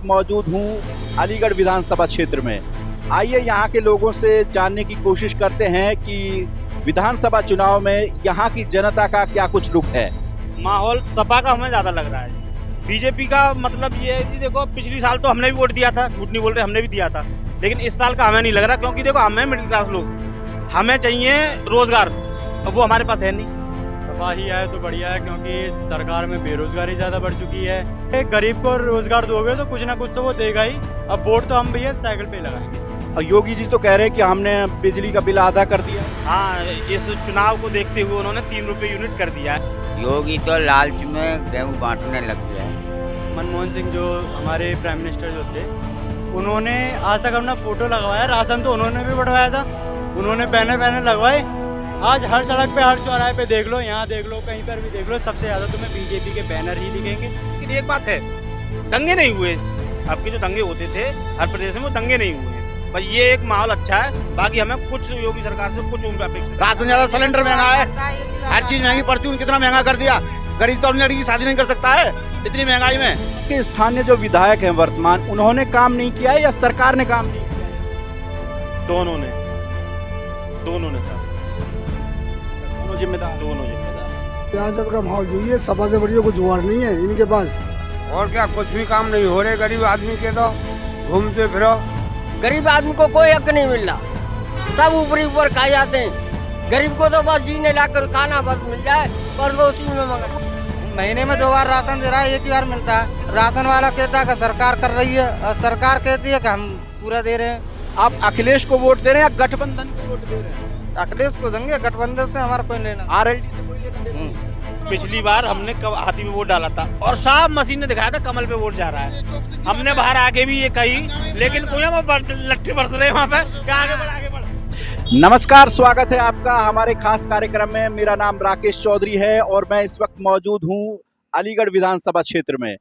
मौजूद हूँ अलीगढ़ विधानसभा क्षेत्र में। आइए यहाँ के लोगों से जानने की कोशिश करते हैं कि विधानसभा चुनाव में यहाँ की जनता का क्या कुछ रुख है। माहौल सपा का हमें ज्यादा लग रहा है। बीजेपी का मतलब ये है कि देखो पिछली साल तो हमने भी वोट दिया था, झूठ नहीं बोल रहे, हमने भी दिया था, लेकिन इस साल का हमें नहीं लग रहा, क्योंकि देखो हमें मिडिल क्लास लोग, हमें चाहिए रोजगार, अब वो हमारे पास है नहीं। सपा ही आए तो बढ़िया है, क्योंकि सरकार में बेरोजगारी ज्यादा बढ़ चुकी है। एक गरीब को रोजगार दोगे तो कुछ ना कुछ तो वो देगा ही। अब वोट तो हम भैया साइकिल पे लगाएंगे। और योगी जी तो कह रहे हैं कि हमने बिजली का बिल आधा कर दिया। हाँ, इस चुनाव को देखते हुए उन्होंने 3 रुपए यूनिट कर दिया है। योगी तो लालच में गेहूं बांटने लग गया है। मनमोहन सिंह जो हमारे प्राइम मिनिस्टर जो थे, उन्होंने आज तक अपना फोटो लगवाया। राशन तो उन्होंने भी बढ़वाया था, उन्होंने बैनर लगवाए। आज हर सड़क पे, हर चौराहे पे देख लो, यहाँ देख लो, कहीं पर भी देख लो, सबसे ज्यादा तुम्हें बीजेपी के बैनर ही दिखेंगे। लेकिन एक बात है, दंगे नहीं हुए। अब के जो दंगे होते थे हर प्रदेश में, वो दंगे नहीं हुए। पर ये एक माहौल अच्छा है। बाकी हमें कुछ योगी सरकार से कुछ अपेक्षा। राशन ज्यादा, सिलेंडर महंगा है, हर चीज महंगी, परचून कितना महंगा कर दिया। गरीब तो अपनी लड़की की शादी नहीं कर सकता है इतनी महंगाई में। के स्थानीय जो विधायक हैं वर्तमान, उन्होंने काम नहीं किया है या सरकार ने काम नहीं किया है? दोनों ने सर, दोनों जिम्मेदार। सियासत का माहौल जो है, सपा से बढ़िया कुछ जुगाड़ नहीं है इनके पास। और क्या, कुछ भी काम नहीं हो रहे गरीब आदमी के, तो घूमते फिरो। गरीब आदमी को कोई हक नहीं मिल रहा, सब ऊपर खाए जाते हैं। गरीब को तो बस जीने लाकर खाना बस मिल जाए, पर वो उसी में मगर। महीने में 2 बार राशन दे रहा है, 1 ही बार मिलता है। राशन वाला कहता है कि सरकार कर रही है, और सरकार कहती है कि हम पूरा दे रहे हैं। आप अखिलेश को वोट दे रहे हैं या गठबंधन को वोट दे रहे हैं? अखिलेश को देंगे, गठबंधन से हमारा कोई लेना। आरएलडी से कोई लेना देना नहीं। पिछली बार हमने हाथी पे वोट डाला था और साफ मशीन ने दिखाया था कमल पे वोट जा रहा है। हमने बाहर आके भी ये कही, लेकिन कोई ना लट्ठी बरस रहे वहाँ पे कि आगे बढ़। नमस्कार, स्वागत है आपका हमारे खास कार्यक्रम में। मेरा नाम राकेश चौधरी है और मैं इस वक्त मौजूद हूँ अलीगढ़ विधानसभा क्षेत्र में।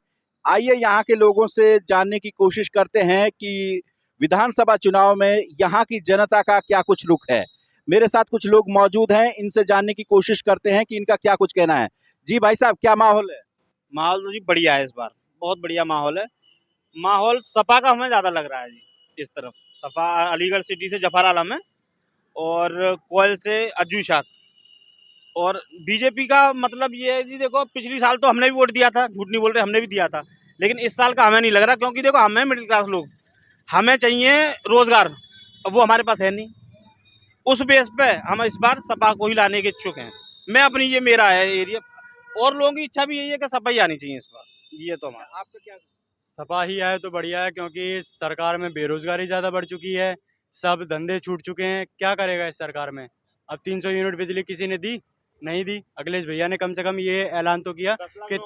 आइए यहाँ के लोगों से जानने की कोशिश करते हैं कि विधानसभा चुनाव में यहाँ की जनता का क्या कुछ रुख है। मेरे साथ कुछ लोग मौजूद हैं, इनसे जानने की कोशिश करते हैं कि इनका क्या कुछ कहना है। जी भाई साहब, क्या माहौल है? माहौल तो जी बढ़िया है, इस बार बहुत बढ़िया माहौल है। माहौल सपा का हमें ज्यादा लग रहा है जी। इस तरफ सपा, अलीगढ़ सिटी से जफर आलम है और कोयल से अज्जू शाह। और बीजेपी का मतलब ये है जी, देखो पिछली साल तो हमने भी वोट दिया था, झूठ नहीं बोल रहे, हमने भी दिया था, लेकिन इस साल का हमें नहीं लग रहा, क्योंकि देखो हमें मिडिल क्लास लोग, हमें चाहिए रोजगार, अब वो हमारे पास है नहीं। उस बेस पे हम इस बार सपा को ही लाने के इच्छुक हैं। मैं अपनी, ये मेरा है एरिया, और लोगों की इच्छा भी यही है कि सपा ही आनी चाहिए इस बार। ये तो हमारा। आपका क्या? सपा ही आए तो बढ़िया है, क्योंकि सरकार में बेरोजगारी ज्यादा बढ़ चुकी है, सब धंधे छूट चुके हैं। क्या करेगा इस सरकार में? अब 300 यूनिट बिजली किसी ने दी? नहीं दी। अखिलेश भैया ने कम से कम ये ऐलान तो किया कि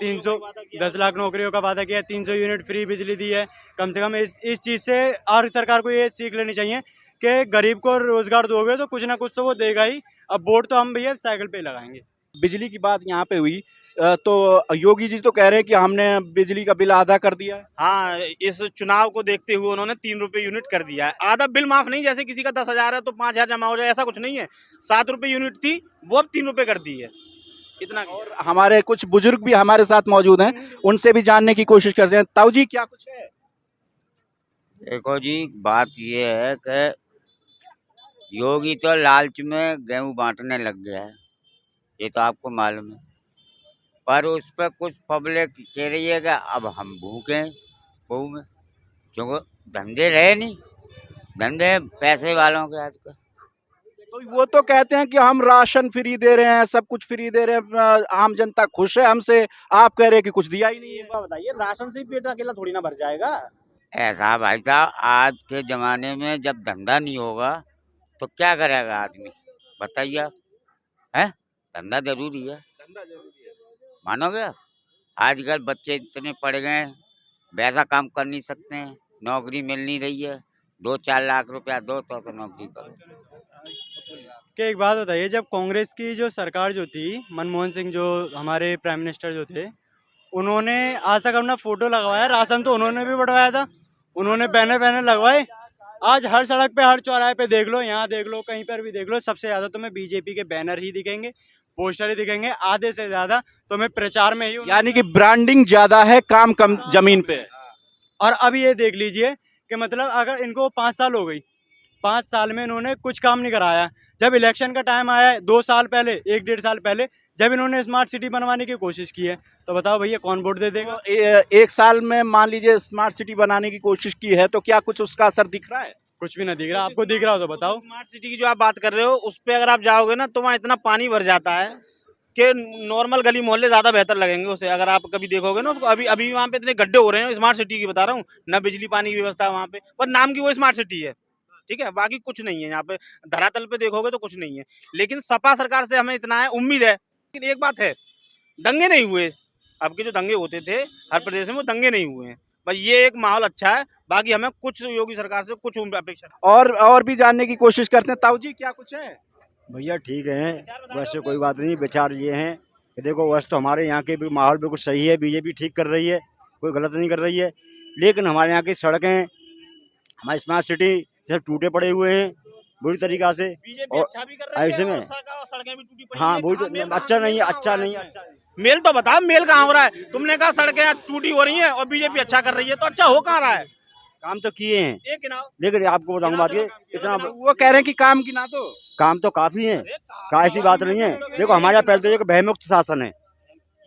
10 लाख नौकरियों का वादा किया, 300 यूनिट फ्री बिजली दी है। कम से कम इस चीज़ से हर सरकार को ये सीख लेनी चाहिए कि गरीब को रोजगार दोगे तो कुछ ना कुछ तो वो देगा ही। अब वोट तो हम भैया साइकिल पे लगाएंगे। बिजली की बात यहाँ पे हुई तो योगी जी तो कह रहे हैं कि हमने बिजली का बिल आधा कर दिया है। हाँ, इस चुनाव को देखते हुए उन्होंने 3 रुपए यूनिट कर दिया है। आधा बिल माफ नहीं, जैसे किसी का 10,000 है तो 5,000 जमा हो जाए, ऐसा कुछ नहीं है। 7 रुपए यूनिट थी, वो अब 3 रुपए कर दी है, इतना। और हमारे कुछ बुजुर्ग भी हमारे साथ मौजूद हैं, उनसे भी जानने की कोशिश करते हैं। ताऊ जी, क्या कुछ है? देखो जी, बात ये है कि योगी तो लालच में गेहूं बांटने लग गया है, ये तो आपको मालूम है। पर उस पर कुछ पब्लिक कह रही है कि अब हम भूखे बहू में, क्योंकि धंधे रहे नहीं, धंधे पैसे वालों के आजकल। तो वो तो कहते हैं कि हम राशन फ्री दे रहे हैं, सब कुछ फ्री दे रहे हैं, आम जनता खुश है हमसे। आप कह रहे हैं कि कुछ दिया ही नहीं है। बताइए, राशन से ही पेट अकेला थोड़ी ना भर जाएगा। ऐसा भाई साहब, आज के जमाने में जब धंधा नहीं होगा तो क्या करेगा आदमी, बताइए आप। है, धंधा जरूरी है, मानोगे आप? आजकल बच्चे इतने पढ़ गए, वैसा काम कर नहीं सकते हैं, नौकरी मिल नहीं रही है। 2-4 लाख रुपया दो तो नौकरी करो। कि एक बात बताइए, जब कांग्रेस की जो सरकार जो थी, मनमोहन सिंह जो हमारे प्राइम मिनिस्टर जो थे, उन्होंने आज तक अपना फोटो लगवाया। राशन तो उन्होंने भी बढ़वाया था, उन्होंने बैनर लगवाए। आज हर सड़क पे, हर चौराहे पे देख लो, यहाँ देख लो, कहीं पर भी देख लो, सबसे ज्यादा तुम्हें बीजेपी के बैनर ही दिखेंगे, पोस्टर ही दिखेंगे। आधे से ज्यादा तुम्हें प्रचार में ही, यानी कि ब्रांडिंग ज्यादा है, काम कम जमीन पे। और अब ये देख लीजिए कि मतलब अगर इनको 5 साल हो गई, 5 साल में इन्होंने कुछ काम नहीं कराया। जब इलेक्शन का टाइम आया है 2 साल पहले, 1-1.5 साल पहले, जब इन्होंने स्मार्ट सिटी बनवाने की कोशिश की है, तो बताओ भैया कौन वोट दे देगा? एक साल में मान लीजिए स्मार्ट सिटी बनाने की कोशिश की है, तो क्या कुछ उसका असर दिख रहा है? कुछ भी ना दिख रहा। आपको दिख रहा हो तो बताओ। स्मार्ट सिटी की जो आप बात कर रहे हो उस पे अगर आप जाओगे ना तो वहाँ इतना पानी भर जाता है कि नॉर्मल गली मोहल्ले ज्यादा बेहतर लगेंगे उसे। अगर आप कभी देखोगे ना उसको, अभी अभी वहाँ पे इतने गड्ढे हो रहे हैं स्मार्ट सिटी की बता रहा हूँ, न बिजली पानी की व्यवस्था वहाँ पे, पर नाम की वो स्मार्ट सिटी है, ठीक है, बाकी कुछ नहीं है यहाँ पे। धरातल पे देखोगे तो कुछ नहीं है। लेकिन सपा सरकार से हमें इतना है, उम्मीद है। लेकिन एक बात है, दंगे नहीं हुए। अब के जो दंगे होते थे हर प्रदेश में, वो दंगे नहीं हुए हैं। बस ये एक माहौल अच्छा है, बाकी हमें कुछ योगी सरकार से कुछ अपेक्षा नहीं। और भी जानने की कोशिश करते हैं। ताऊ जी क्या कुछ है? भैया ठीक है, वैसे कोई बात नहीं। विचार ये हैं कि देखो वैसे तो हमारे यहाँ के भी माहौल बिल्कुल सही है, बीजेपी ठीक कर रही है, कोई गलत नहीं कर रही है। लेकिन हमारे यहाँ की सड़कें, हमारी स्मार्ट सिटी सब टूटे पड़े हुए हैं बुरी तरीका से। बीजेपी और अच्छा भी कर रही ऐसे है में और सड़कें भी टूटी पड़ी हाँ हैं। वही कहाँ मेल तो अच्छा कहाँ नहीं है, मेल अच्छा कहाँ हो नहीं रहा है, है? अच्छा नहीं। मेल तो बताओ, मेल कहाँ हो रहा है? तुमने कहा सड़कें टूटी हो रही हैं और बीजेपी अच्छा कर रही है, तो अच्छा हो कहाँ रहा है? काम तो किए हैं, एक गिनाओ। लेकिन आपको बताऊँ बात ये, इतना वो कह रहे हैं कि काम गिना दो। काम तो काफी है, ऐसी बात नहीं है। देखो हमारे यहाँ पहले तो एक भयमुक्त शासन है,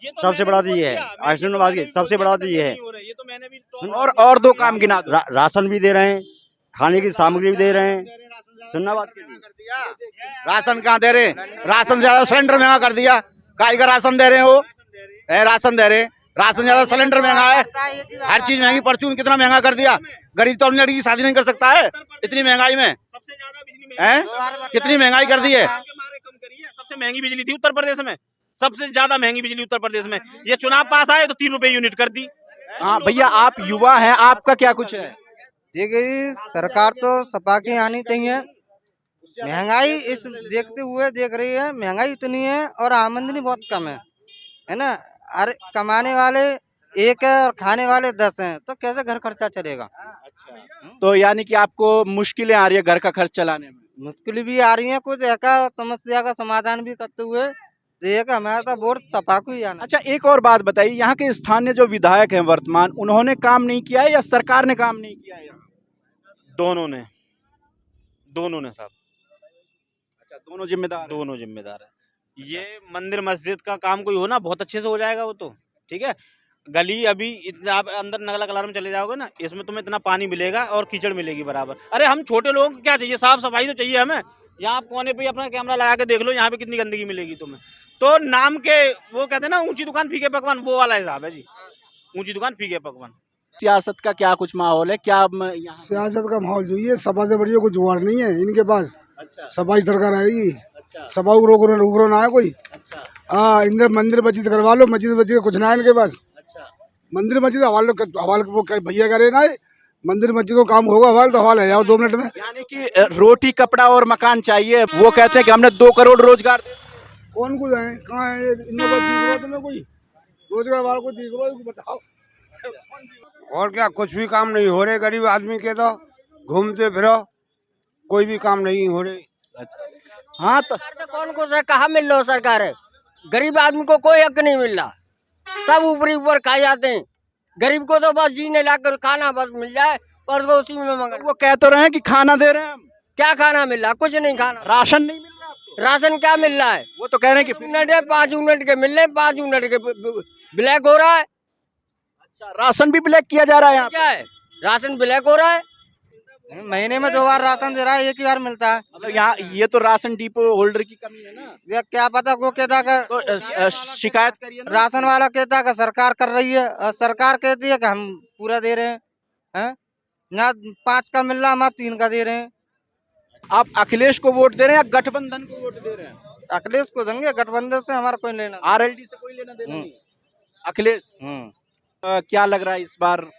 ये तो सबसे मैंने बड़ा भी तो ये बोल है। दिया, आज सुनो बात की, सबसे बड़ा तो ये है। ये तो मैंने भी तो और दो काम गिना दो। राशन भी दे रहे हैं, खाने की सामग्री भी दे रहे हैं। सुनना बात राशन कहाँ दे रहे? राशन ज्यादा, सिलेंडर महंगा कर दिया। काय का राशन दे रहे हैं वो? राशन दे रहे, राशन ज्यादा, सिलेंडर महंगा है, हर चीज महंगी। परचून कितना महंगा कर दिया। गरीब तो अपनी लड़की की शादी नहीं कर सकता है इतनी महंगाई में, सबसे ज्यादा बिजली है? कितनी महंगाई कर दी है। सबसे महंगी बिजली थी उत्तर प्रदेश में, सबसे ज्यादा महंगी बिजली उत्तर प्रदेश में। ये चुनाव पास आए तो 3 रुपए यूनिट कर दी। हाँ भैया, आप युवा हैं, आपका क्या कुछ है? देखिए सरकार तो सपा की आनी चाहिए। महंगाई इस देखते हुए देख रही है, महंगाई इतनी है और आमदनी बहुत कम है ना। अरे कमाने वाले एक है और खाने वाले 10 हैं, तो कैसे घर खर्चा चलेगा? तो यानी कि आपको मुश्किलें आ रही है घर का खर्च चलाने में? मुश्किल भी आ रही है, कुछ एका समस्या का समाधान भी करते हुए। तो ये हमारा तो वोट सपा को ही आना। अच्छा, एक और बात बताइए, यहाँ के स्थानीय जो विधायक हैं वर्तमान, उन्होंने काम नहीं किया है या सरकार ने काम नहीं किया है? दोनों ने साहब। अच्छा, दोनों जिम्मेदार हैं। दोनों जिम्मेदार है। ये मंदिर मस्जिद का काम कोई हो ना, बहुत अच्छे से हो जाएगा वो तो, ठीक है। गली अभी इतना आप अंदर नगला कलार में चले जाओगे ना, इसमें तुम्हें इतना पानी मिलेगा और कीचड़ मिलेगी बराबर। अरे हम छोटे लोगों को क्या चाहिए, साफ सफाई तो चाहिए हमें। यहाँ आप कोने पे अपना कैमरा लगा के देख लो, यहाँ पे कितनी गंदगी मिलेगी तुम्हें। तो नाम के वो कहते हैं ना, ऊंची दुकान फीके पकवान, वो वाला हिसाब है जी। ऊंची दुकान फीके पकवान। सियासत का क्या कुछ माहौल है? क्या यहाँ सियासत का माहौल जो ये सपा से बढ़िया कोई जुगाड़ नहीं है इनके पास। अच्छा, सपा ही सरकार आएगी, अच्छा, सपा को रोक ना है कोई। अच्छा, हाँ, इंद्र मंदिर मस्जिद करवा लो, मस्जिद कुछ ना है इनके पास। अच्छा। मंदिर मस्जिद हवाले वो भैया करे ना, मंदिर मस्जिद को काम होगा, हवाल तो हवाल है जाओ 2 मिनट में। यानी कि रोटी कपड़ा और मकान चाहिए। वो कहते हैं कि हमने 2 करोड़ रोजगार दे। कौन को है, कहाँ है इनमें कोई दिख रहा है तुम्हें? कोई रोजगार वाला को दिख रहा है? बताओ। और क्या, कुछ भी काम नहीं हो रहे गरीब आदमी के, तो घूमते फिरो, कोई भी काम नहीं हो रहे। हाँ तो कौन को से कहाँ मिल रहा सरकार है? गरीब आदमी को कोई हक नहीं मिल रहा, सब ऊपर खाए जाते हैं। गरीब को तो बस जीने लाकर खाना बस मिल जाए, पर वो उसी में मगर। वो कह तो रहे हैं कि खाना दे रहे हैं हम। क्या खाना मिल रहा? कुछ नहीं खाना। राशन नहीं मिल रहा आपको? राशन क्या मिल रहा है? वो तो कह रहे हैं कि यूनिट है, 5 यूनिट के मिल रहे हैं, 5 यूनिट के ब्लैक हो रहा है। अच्छा, राशन भी ब्लैक किया जा रहा है यहाँ पे? क्या है, राशन ब्लैक हो रहा है। महीने में 2 बार राशन दे रहा है, 1 ही बार मिलता है। मतलब यहाँ ये तो राशन डिपो होल्डर की कमी है ना। ये क्या पता, वो कहता का तो शिकायत करिए ना। राशन वाला कहता का सरकार कर रही है, और सरकार कहती है कि हम पूरा दे रहे हैं। ना 5 का मिल रहा, हम 3 का दे रहे हैं। आप अखिलेश को वोट दे रहे हैं या गठबंधन को वोट दे रहे हैं? अखिलेश को देंगे, गठबंधन से हमारा कोई लेना। आरएलडी से कोई लेना देना नहीं। अखिलेश, क्या लग रहा है इस बार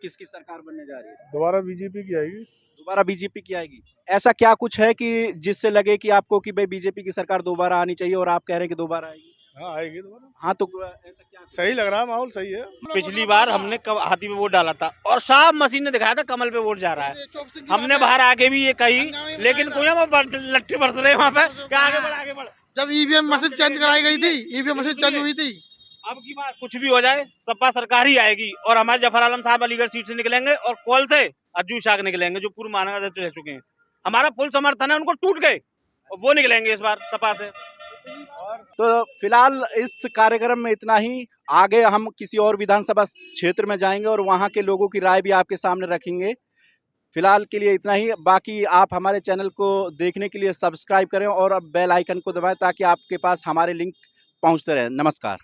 किसकी सरकार बनने जा रही है? दोबारा बीजेपी की आएगी। दोबारा बीजेपी की आएगी? ऐसा क्या कुछ है कि जिससे लगे कि आपको कि भाई बीजेपी की सरकार दोबारा आनी चाहिए, और आप कह रहे हैं कि दोबारा आएगी? हाँ आएगी दोबारा। हाँ, तो ऐसा क्या सही लग रहा है, माहौल सही है। पिछली बार हमने हाथी पे वोट डाला था और साफ मशीन ने दिखाया था कमल पे वोट जा रहा है। हमने बाहर आके भी ये कही, लेकिन कोई लट्ठी बरस रहे वहाँ पे, आगे बढ़ आगे बढ़। जब ईवीएम मशीन चेंज कराई गई थी, ईवीएम मशीन चेंज हुई थी, अब की बार कुछ भी हो जाए सपा सरकार ही आएगी और हमारे जफर आलम साहब अलीगढ़ सीट से निकलेंगे और कॉल से अज्जू शाख निकलेंगे जो पूर्व महानगर रह चुके हैं। हमारा फुल समर्थन है, उनको टूट गए और वो निकलेंगे इस बार सपा से। तो फिलहाल इस कार्यक्रम में इतना ही। आगे हम किसी और विधानसभा क्षेत्र में जाएंगे और वहां के लोगों की राय भी आपके सामने रखेंगे। फिलहाल के लिए इतना ही। बाकी आप हमारे चैनल को देखने के लिए सब्सक्राइब करें और बेल आइकन को दबाएं ताकि आपके पास हमारे लिंक पहुंचते रहें। नमस्कार।